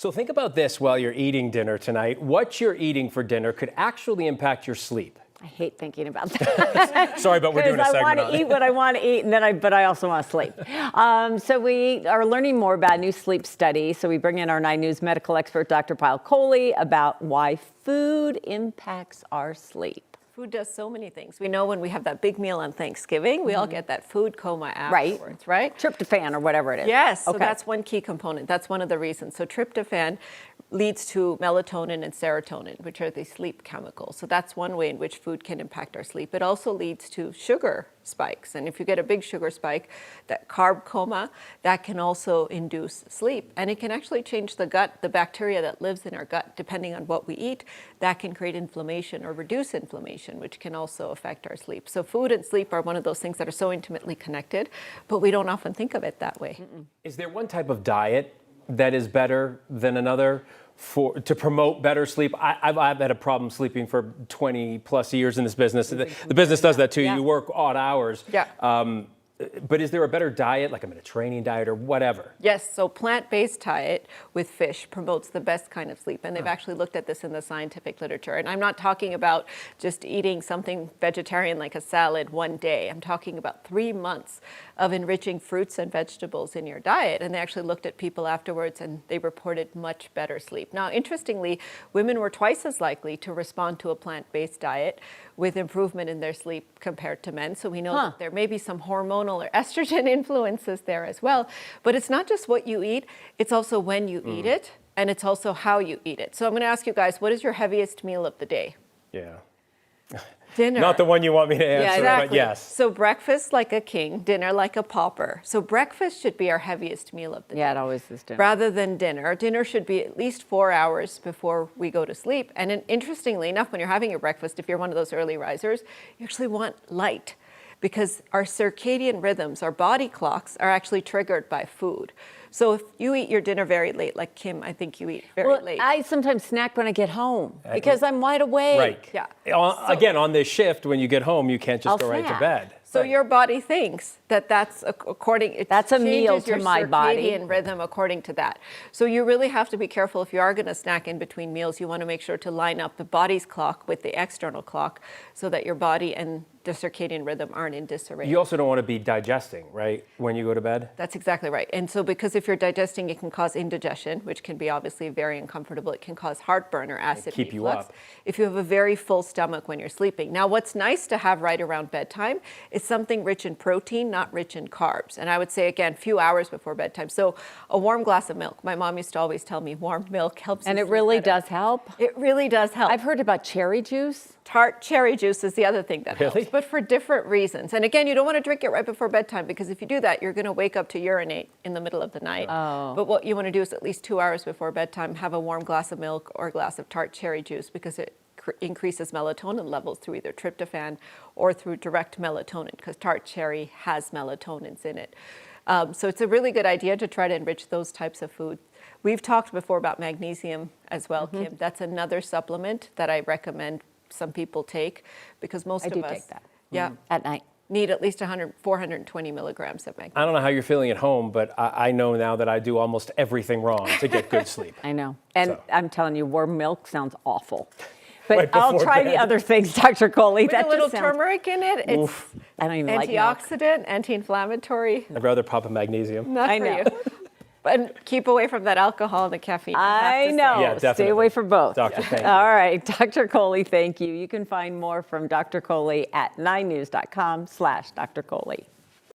So think about this while you're eating dinner tonight. What you're eating for dinner could actually impact your sleep. I hate thinking about that. Sorry, but we're doing a segment on it. I want to eat what I want to eat, but I also want to sleep. So we are learning more about a new sleep study. So we bring in our 9 News medical expert, Dr. Payal Kohli, about why food impacts our sleep. Food does so many things. We know when we have that big meal on Thanksgiving, we all get that food coma afterwards, right? Tryptophan or whatever it is. Yes, so that's one key component. That's one of the reasons. So tryptophan leads to melatonin and serotonin, which are the sleep chemicals. So that's one way in which food can impact our sleep. It also leads to sugar spikes. And if you get a big sugar spike, that carb coma, that can also induce sleep. And it can actually change the gut, the bacteria that lives in our gut, depending on what we eat. That can create inflammation or reduce inflammation, which can also affect our sleep. So food and sleep are one of those things that are so intimately connected, but we don't often think of it that way. Is there one type of diet that is better than another to promote better sleep? I've had a problem sleeping for 20 plus years in this business. The business does that too. You work odd hours. But is there a better diet, like a Mediterranean diet or whatever? Yes, so plant-based diet with fish promotes the best kind of sleep. And they've actually looked at this in the scientific literature. And I'm not talking about just eating something vegetarian like a salad one day. I'm talking about 3 months of enriching fruits and vegetables in your diet. And they actually looked at people afterwards and they reported much better sleep. Now, interestingly, women were twice as likely to respond to a plant-based diet with improvement in their sleep compared to men. So we know that there may be some hormonal or estrogen influences there as well. But it's not just what you eat, it's also when you eat it, and it's also how you eat it. So I'm going to ask you guys, what is your heaviest meal of the day? Dinner. Not the one you want me to answer, but yes. So breakfast like a king, dinner like a pauper. So breakfast should be our heaviest meal of the day. Yeah, it always is dinner. Rather than dinner. Dinner should be at least 4 hours before we go to sleep. And interestingly enough, when you're having your breakfast, if you're one of those early risers, you actually want light, because our circadian rhythms, our body clocks, are actually triggered by food. So if you eat your dinner very late, like Kim, I think you eat very late. I sometimes snack when I get home because I'm wide awake. Right. Yeah. Again, on this shift, when you get home, you can't just go right to bed. So your body thinks that's according. That's a meal to my body. Circadian rhythm according to that. So you really have to be careful if you are going to snack in between meals. You want to make sure to line up the body's clock with the external clock so that your body and the circadian rhythm aren't in disarray. You also don't want to be digesting, right, when you go to bed? That's exactly right. And so because if you're digesting, it can cause indigestion, which can be obviously very uncomfortable. It can cause heartburn or acid reflux. Keep you up. If you have a very full stomach when you're sleeping. Now, what's nice to have right around bedtime is something rich in protein, not rich in carbs. And I would say, again, few hours before bedtime. So a warm glass of milk. My mom used to always tell me warm milk helps you sleep better. And it really does help? It really does help. I've heard about cherry juice. Tart cherry juice is the other thing that helps, but for different reasons. And again, you don't want to drink it right before bedtime, because if you do that, you're going to wake up to urinate in the middle of the night. But what you want to do is at least 2 hours before bedtime, have a warm glass of milk or a glass of tart cherry juice, because it increases melatonin levels through either tryptophan or through direct melatonin, because tart cherry has melatonins in it. So it's a really good idea to try to enrich those types of food. We've talked before about magnesium as well, Kim. That's another supplement that I recommend some people take, because most of us take that. At night need at least 420 milligrams of magnesium. I don't know how you're feeling at home, but I know now that I do almost everything wrong to get good sleep. I know. And I'm telling you, warm milk sounds awful. But Right I'll try the other things, Dr. Kohli. With a little turmeric in it. It's I don't even like antioxidant, anti-inflammatory. I'd rather pop a magnesium. Not for you. But keep away from that alcohol and the caffeine. I know. Yeah, definitely. Stay away from both. Doctor, thank you. All right. Dr. Kohli, thank you. You can find more from Dr. Kohli at 9news.com/Dr. Kohli.